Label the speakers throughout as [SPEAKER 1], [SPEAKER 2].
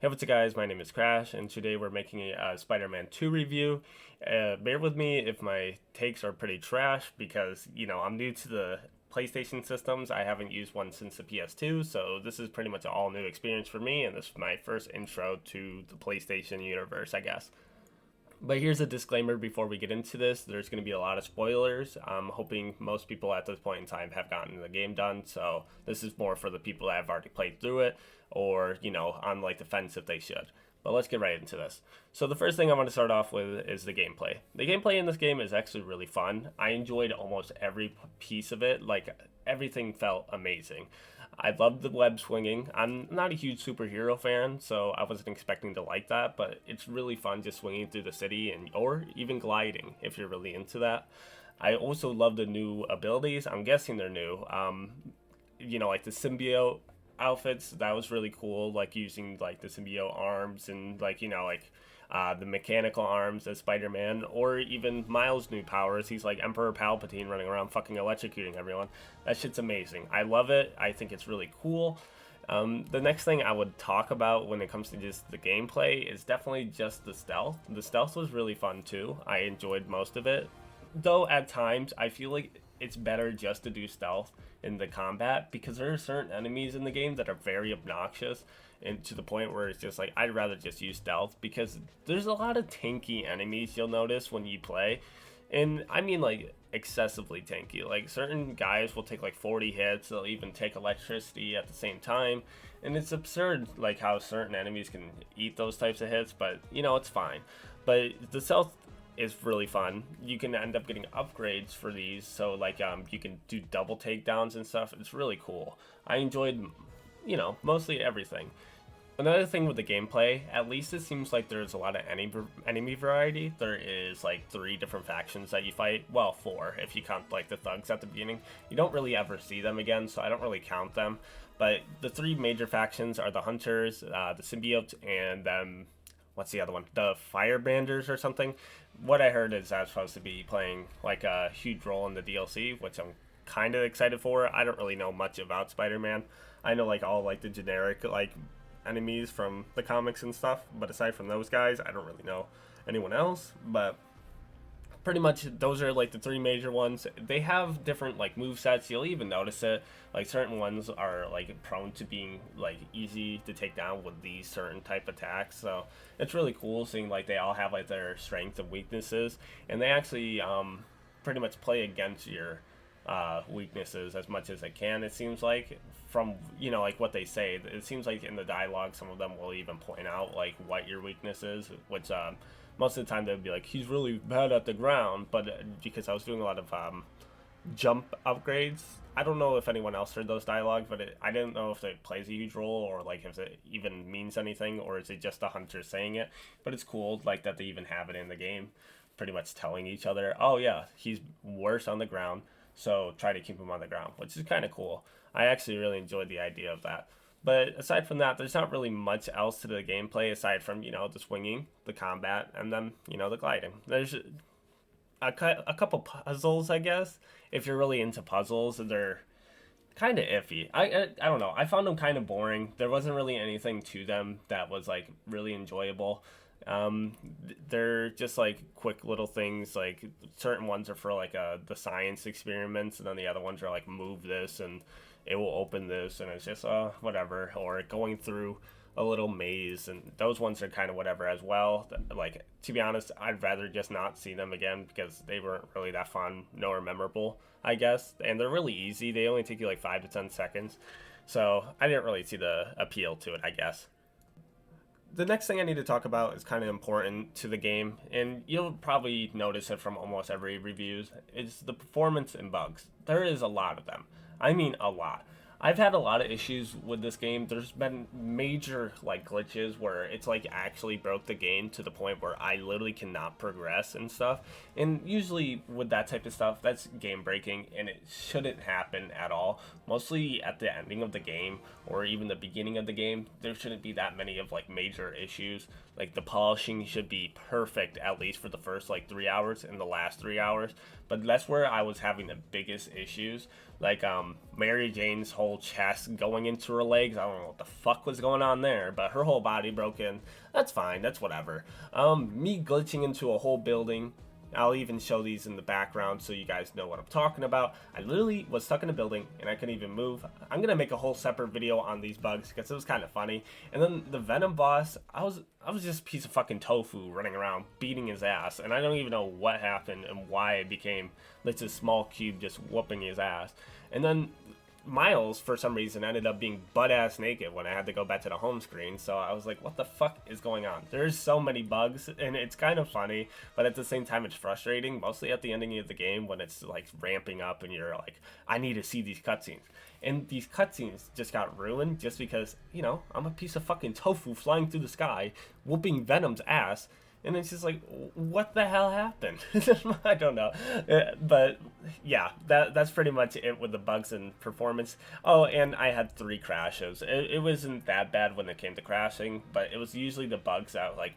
[SPEAKER 1] Hey, what's up, guys? My name is Crash, and today we're making a Spider-Man 2 review. Bear with me if my takes are pretty trash because, I'm new to the PlayStation systems. I haven't used one since the PS2, so this is pretty much an all new experience for me, and this is my first intro to the PlayStation universe, I guess. But here's a disclaimer before we get into this. There's going to be a lot of spoilers. I'm hoping most people at this point in time have gotten the game done. So this is more for the people that have already played through it or, on like the fence if they should. But let's get right into this. So the first thing I want to start off with is the gameplay. The gameplay in this game is actually really fun. I enjoyed almost every piece of it. Like everything felt amazing. I loved the web swinging. I'm not a huge superhero fan, so I wasn't expecting to like that, but it's really fun just swinging through the city and or even gliding if you're really into that. I also love the new abilities. I'm guessing they're new. Like the symbiote outfits, that was really cool, like using like the symbiote arms and the mechanical arms as Spider-Man, or even Miles' new powers. He's like Emperor Palpatine running around fucking electrocuting everyone. That shit's amazing. I love it. I think it's really cool. The next thing I would talk about when it comes to just the gameplay is definitely just the stealth. The stealth was really fun too. I enjoyed most of it. Though at times I feel like it's better just to do stealth in the combat because there are certain enemies in the game that are very obnoxious and to the point where it's just like I'd rather just use stealth because there's a lot of tanky enemies you'll notice when you play. And I mean like excessively tanky. Like certain guys will take like 40 hits, they'll even take electricity at the same time. And it's absurd like how certain enemies can eat those types of hits, but it's fine. But the stealth is really fun. You can end up getting upgrades for these, so like you can do double takedowns and stuff. It's really cool. I enjoyed mostly everything. Another thing with the gameplay, at least it seems like there's a lot of enemy variety. There is like 3 different factions that you fight. Well, 4 if you count like the thugs at the beginning. You don't really ever see them again, so I don't really count them. But the 3 major factions are the Hunters, the Symbiotes, and what's the other one? The Firebranders or something. What I heard is that's supposed to be playing like a huge role in the DLC, which I'm kind of excited for. I don't really know much about Spider-Man. I know like all like the generic like enemies from the comics and stuff, but aside from those guys, I don't really know anyone else. But pretty much those are like the 3 major ones. They have different like move sets. You'll even notice it. Like certain ones are like prone to being like easy to take down with these certain type attacks. So it's really cool seeing like they all have like their strengths and weaknesses, and they actually pretty much play against your weaknesses as much as they can. It seems like from like what they say. It seems like in the dialogue, some of them will even point out like what your weakness is, which most of the time they would be like, he's really bad at the ground. But because I was doing a lot of jump upgrades, I don't know if anyone else heard those dialogues, but I didn't know if it plays a huge role or like if it even means anything, or is it just the hunter saying it. But it's cool like that they even have it in the game, pretty much telling each other, oh yeah, he's worse on the ground, so try to keep him on the ground, which is kind of cool. I actually really enjoyed the idea of that. But aside from that, there's not really much else to the gameplay aside from, the swinging, the combat, and then, the gliding. There's a couple puzzles, I guess. If you're really into puzzles, they're kind of iffy. I don't know. I found them kind of boring. There wasn't really anything to them that was, like, really enjoyable. They're just, like, quick little things. Like, certain ones are for, like, the science experiments, and then the other ones are, like, move this, and it will open this, and it's just whatever. Or going through a little maze, and those ones are kind of whatever as well. Like, to be honest, I'd rather just not see them again because they weren't really that fun nor memorable, I guess. And they're really easy. They only take you like 5 to 10 seconds, so I didn't really see the appeal to it, I guess. The next thing I need to talk about is kind of important to the game, and you'll probably notice it from almost every reviews, is the performance and bugs. There is a lot of them. I mean a lot. I've had a lot of issues with this game. There's been major like glitches where it's like actually broke the game to the point where I literally cannot progress and stuff. And usually with that type of stuff, that's game breaking and it shouldn't happen at all. Mostly at the ending of the game or even the beginning of the game, there shouldn't be that many of like major issues. Like the polishing should be perfect at least for the first like 3 hours and the last 3 hours. But that's where I was having the biggest issues. Like Mary Jane's whole whole chest going into her legs. I don't know what the fuck was going on there, but her whole body broke in. That's fine. That's whatever. Me glitching into a whole building. I'll even show these in the background so you guys know what I'm talking about. I literally was stuck in a building and I couldn't even move. I'm gonna make a whole separate video on these bugs because it was kind of funny. And then the Venom boss, I was just a piece of fucking tofu running around beating his ass, and I don't even know what happened and why it became like this small cube just whooping his ass. And then Miles, for some reason, ended up being butt-ass naked when I had to go back to the home screen, so I was like, what the fuck is going on? There's so many bugs, and it's kind of funny, but at the same time, it's frustrating, mostly at the ending of the game when it's, like, ramping up and you're like, I need to see these cutscenes. And these cutscenes just got ruined just because, you know, I'm a piece of fucking tofu flying through the sky, whooping Venom's ass, and it's just like, what the hell happened? I don't know. But yeah, that's pretty much it with the bugs and performance. Oh, and I had 3 crashes. It wasn't that bad when it came to crashing, but it was usually the bugs that like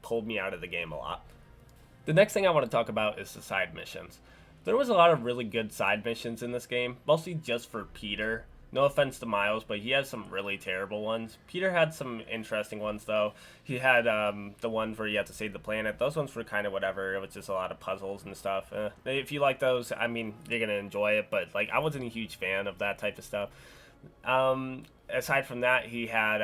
[SPEAKER 1] pulled me out of the game a lot. The next thing I want to talk about is the side missions. There was a lot of really good side missions in this game, mostly just for Peter. No offense to Miles, but he has some really terrible ones. Peter had some interesting ones, though. He had the ones where you have to save the planet. Those ones were kind of whatever. It was just a lot of puzzles and stuff. If you like those, I mean, you're going to enjoy it. But, like, I wasn't a huge fan of that type of stuff. Aside from that, he had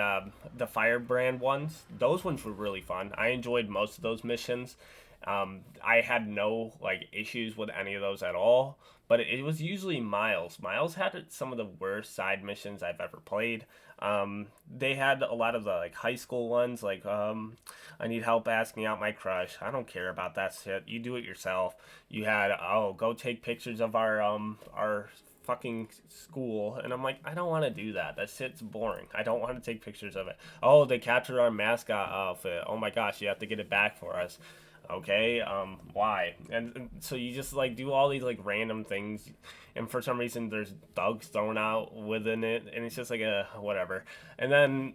[SPEAKER 1] the Firebrand ones. Those ones were really fun. I enjoyed most of those missions. I had no like issues with any of those at all, but it was usually Miles. Miles had some of the worst side missions I've ever played. They had a lot of the like high school ones, like I need help asking out my crush. I don't care about that shit. You do it yourself. You had go take pictures of our fucking school, and I'm like, I don't want to do that. That shit's boring. I don't want to take pictures of it. Oh, they captured our mascot outfit. Oh my gosh, you have to get it back for us. Okay, why? And so you just like do all these like random things, and for some reason there's dogs thrown out within it, and it's just like a whatever. And then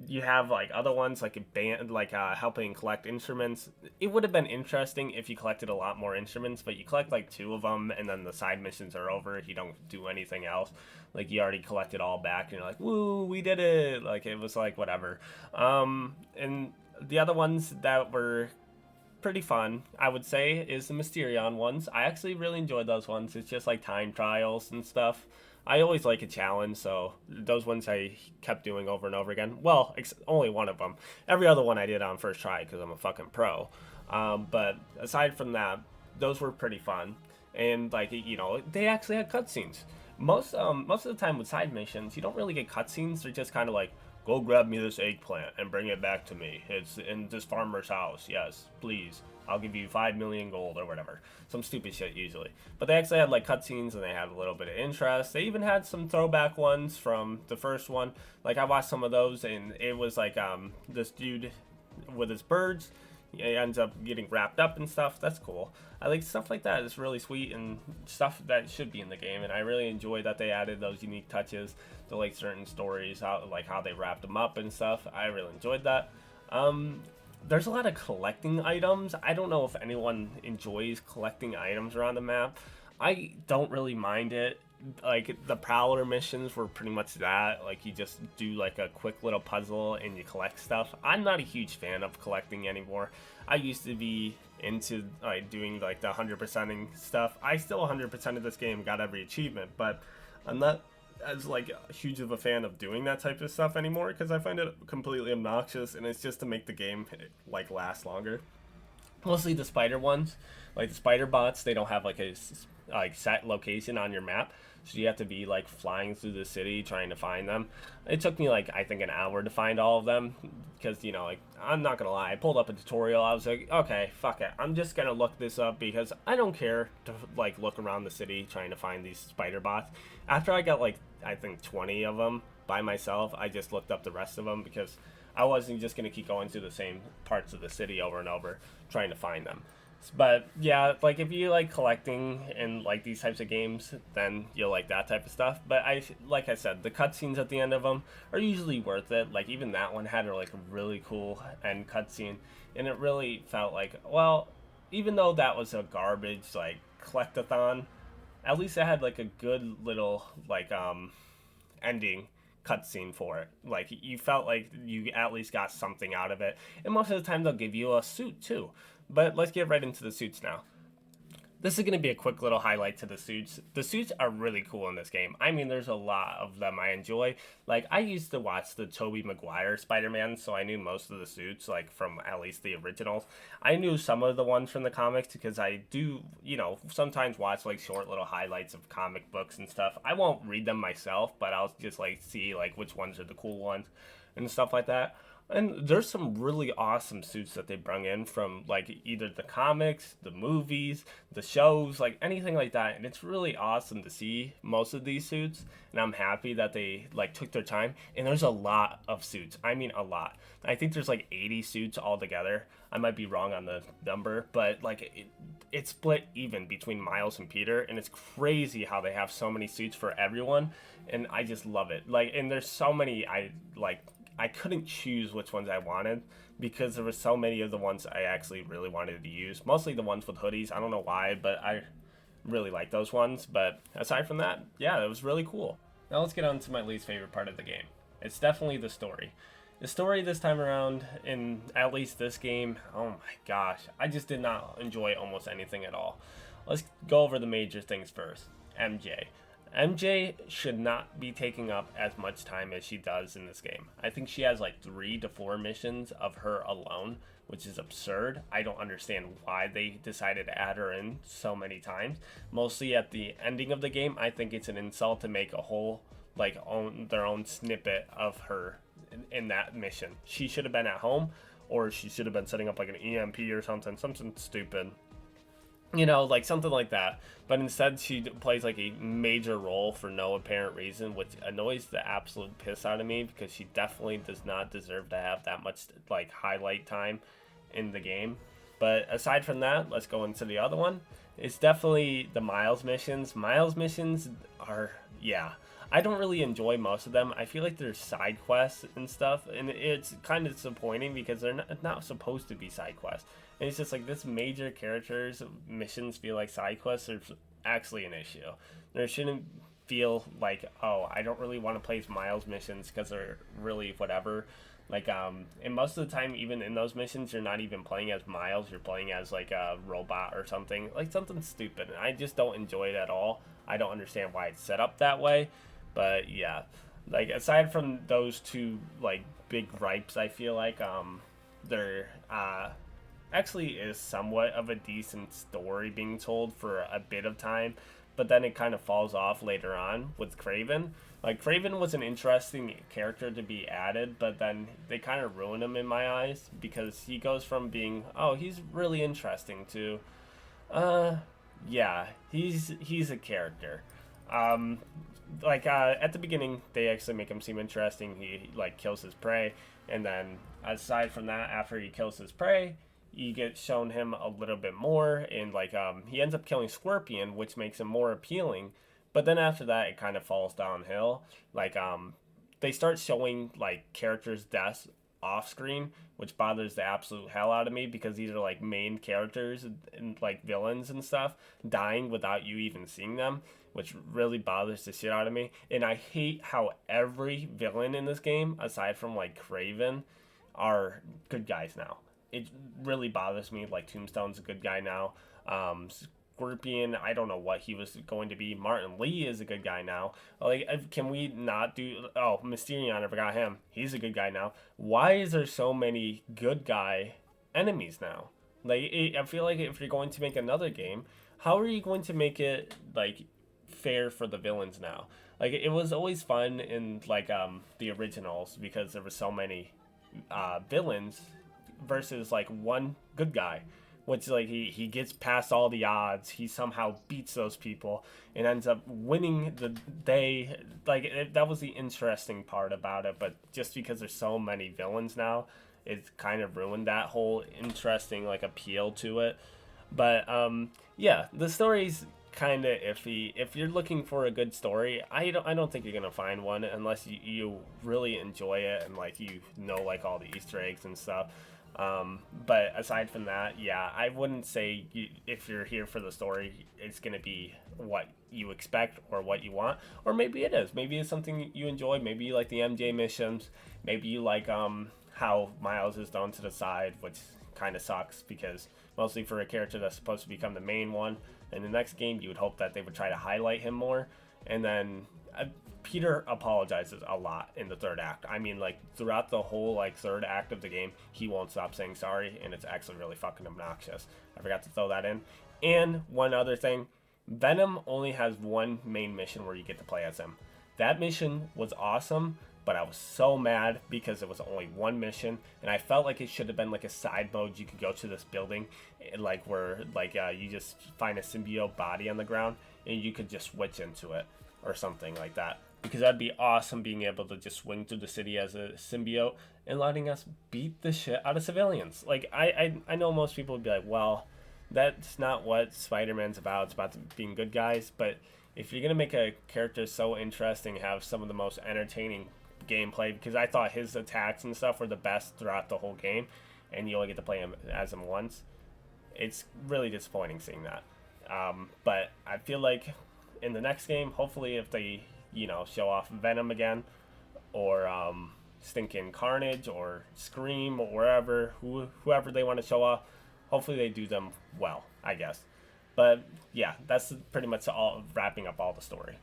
[SPEAKER 1] you have like other ones like a band, like helping collect instruments. It would have been interesting if you collected a lot more instruments, but you collect like 2 of them, and then the side missions are over. You don't do anything else. Like you already collected all back, and you're like, woo, we did it. Like it was like whatever. And the other ones that were pretty fun, I would say, is the Mysterion ones. I actually really enjoyed those ones. It's just like time trials and stuff. I always like a challenge, so those ones I kept doing over and over again. Well, only one of them. Every other one I did on first try because I'm a fucking pro. But aside from that, those were pretty fun. And like, you know, they actually had cutscenes. Most of the time with side missions, you don't really get cutscenes. They're just kind of like, go grab me this eggplant and bring it back to me. It's in this farmer's house. Yes, please. I'll give you 5 million gold or whatever. Some stupid shit usually. But they actually had like cutscenes and they had a little bit of interest. They even had some throwback ones from the first one. Like I watched some of those and it was like this dude with his birds. He ends up getting wrapped up and stuff. That's cool. I like stuff like that. It's really sweet and stuff that should be in the game. And I really enjoy that they added those unique touches to like certain stories, how they wrapped them up and stuff. I really enjoyed that. There's a lot of collecting items. I don't know if anyone enjoys collecting items around the map. I don't really mind it. Like the Prowler missions were pretty much that. Like you just do like a quick little puzzle and you collect stuff. I'm not a huge fan of collecting anymore. I used to be into like doing like the 100%ing stuff. I still 100% of this game, got every achievement, but I'm not as like huge of a fan of doing that type of stuff anymore because I find it completely obnoxious and it's just to make the game like last longer. Mostly the spider ones, like the spider bots, they don't have like a set location on your map, so you have to be like flying through the city trying to find them. It took me like I think an hour to find all of them because, you know, like I'm not gonna lie, I pulled up a tutorial. I was like, okay, fuck it, I'm just gonna look this up because I don't care to like look around the city trying to find these spider bots. After I got like I think 20 of them by myself, I just looked up the rest of them because I wasn't just gonna keep going through the same parts of the city over and over trying to find them. But yeah, like if you like collecting and like these types of games, then you'll like that type of stuff. But like I said, the cutscenes at the end of them are usually worth it. Like even that one had like a really cool end cutscene, and it really felt like, well, even though that was a garbage like collectathon, at least it had like a good little like ending cutscene for it. Like you felt like you at least got something out of it. And most of the time they'll give you a suit too. But let's get right into the suits now. This is going to be a quick little highlight to the suits. The suits are really cool in this game. I mean, there's a lot of them I enjoy. Like, I used to watch the Tobey Maguire Spider-Man, so I knew most of the suits, like, from at least the originals. I knew some of the ones from the comics because I do, sometimes watch, like, short little highlights of comic books and stuff. I won't read them myself, but I'll just, like, see, like, which ones are the cool ones and stuff like that. And there's some really awesome suits that they bring in from like either the comics, the movies, the shows, like anything like that. And it's really awesome to see most of these suits. And I'm happy that they like took their time. And there's a lot of suits. I mean, a lot. I think there's like 80 suits altogether. I might be wrong on the number, but like it's split even between Miles and Peter. And it's crazy how they have so many suits for everyone. And I just love it. Like, and there's so many I couldn't choose which ones I wanted because there were so many of the ones I actually really wanted to use. Mostly the ones with hoodies. I don't know why, but I really like those ones. But aside from that, yeah, it was really cool. Now let's get on to my least favorite part of the game. It's definitely the story. The story this time around, in at least this game, oh my gosh, I just did not enjoy almost anything at all. Let's go over the major things first. MJ. MJ should not be taking up as much time as she does in this game. I think she has like 3 to 4 missions of her alone, which is absurd. I don't understand why they decided to add her in so many times. Mostly at the ending of the game, I think it's an insult to make a whole their own snippet of her in that mission. She should have been at home, or she should have been setting up like an EMP or something stupid. Like something like that. But instead, she plays like a major role for no apparent reason, which annoys the absolute piss out of me because she definitely does not deserve to have that much like highlight time in the game. But aside from that, let's go into the other one. It's definitely the Miles missions. Miles missions are, yeah, I don't really enjoy most of them. I feel like they're side quests and stuff, and it's kind of disappointing because they're not supposed to be side quests. And it's just like this major characters missions feel like side quests are actually an issue. There shouldn't feel like, oh, I don't really want to play Miles missions because they're really whatever. Like, and most of the time, even in those missions, you're not even playing as Miles. You're playing as like a robot or something, like something stupid. And I just don't enjoy it at all. I don't understand why it's set up that way. But yeah, like aside from those two like big gripes, I feel like there actually is somewhat of a decent story being told for a bit of time, but then it kind of falls off later on with Craven. Like Craven was an interesting character to be added, but then they kind of ruin him in my eyes because he goes from being, oh, he's really interesting to yeah, he's a character. At the beginning they actually make him seem interesting. He like kills his prey, and then aside from that, after he kills his prey, you get shown him a little bit more, and he ends up killing Scorpion, which makes him more appealing. But then after that it kind of falls downhill. They start showing like characters' deaths off screen, which bothers the absolute hell out of me because these are like main characters and like villains and stuff dying without you even seeing them, which really bothers the shit out of me. And I hate how every villain in this game, aside from like Craven, are good guys now. It really bothers me. Like Tombstone's a good guy now. Scorpion, I don't know what he was going to be. Martin Lee is a good guy now. Like, can we not do... Oh, Mysterion, I forgot him. He's a good guy now. Why is there so many good guy enemies now? Like, I feel like if you're going to make another game, how are you going to make it, like, fair for the villains now? Like, it was always fun in, the originals because there were so many villains versus, one good guy. Which, he gets past all the odds. He somehow beats those people and ends up winning the day. That was the interesting part about it. But just because there's so many villains now, it's kind of ruined that whole interesting, appeal to it. But, yeah, the story's kind of iffy. If you're looking for a good story, I don't think you're going to find one unless you really enjoy it and, you know, all the Easter eggs and stuff. But aside from that, yeah, I wouldn't say if you're here for the story, it's gonna be what you expect or what you want, or maybe it is. Maybe it's something you enjoy. Maybe you like the MJ missions. Maybe you like how Miles is thrown to the side, which kind of sucks because mostly for a character that's supposed to become the main one. In the next game, you would hope that they would try to highlight him more, and then Peter apologizes a lot in the third act. I mean, like throughout the whole like third act of the game, he won't stop saying sorry, and it's actually really fucking obnoxious. I forgot to throw that in. And one other thing, Venom only has one main mission where you get to play as him. That mission was awesome, but I was so mad because it was only one mission, and I felt like it should have been like a side mode. You could go to this building, like where like you just find a symbiote body on the ground, and you could just switch into it or something like that. Because that'd be awesome being able to just swing through the city as a symbiote and letting us beat the shit out of civilians. Like I know most people would be like, well, that's not what Spider-Man's about. It's about being good guys. But if you're gonna make a character so interesting, have some of the most entertaining gameplay, because I thought his attacks and stuff were the best throughout the whole game, and you only get to play him as him once, it's really disappointing seeing that. But I feel like in the next game, hopefully if they show off Venom again, or stinking Carnage, or Scream, or whoever they want to show off, hopefully they do them well, I guess. But yeah, that's pretty much all wrapping up all the story.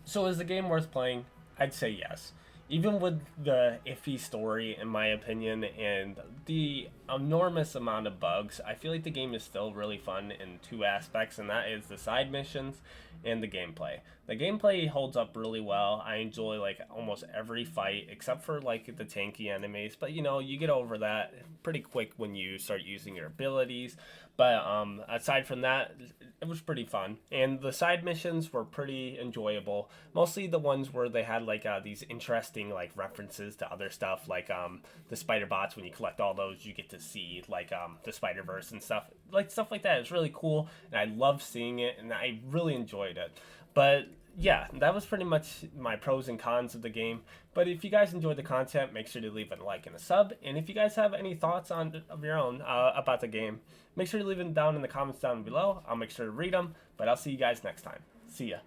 [SPEAKER 1] So is the game worth playing? I'd say yes. Even with the iffy story, in my opinion, and the enormous amount of bugs, I feel like the game is still really fun in two aspects, and that is the side missions and the gameplay. The gameplay holds up really well. I enjoy like almost every fight except for like the tanky enemies, but you get over that pretty quick when you start using your abilities. But aside from that, it was pretty fun, and the side missions were pretty enjoyable. Mostly the ones where they had like these interesting like references to other stuff, like the spider bots. When you collect all those, you get to see like the Spider Verse and stuff like that. It's really cool, and I love seeing it, and I really enjoyed it. But yeah, that was pretty much my pros and cons of the game. But if you guys enjoyed the content, make sure to leave a like and a sub. And if you guys have any thoughts of your own about the game, make sure to leave them down in the comments down below. I'll make sure to read them. But I'll see you guys next time. See ya.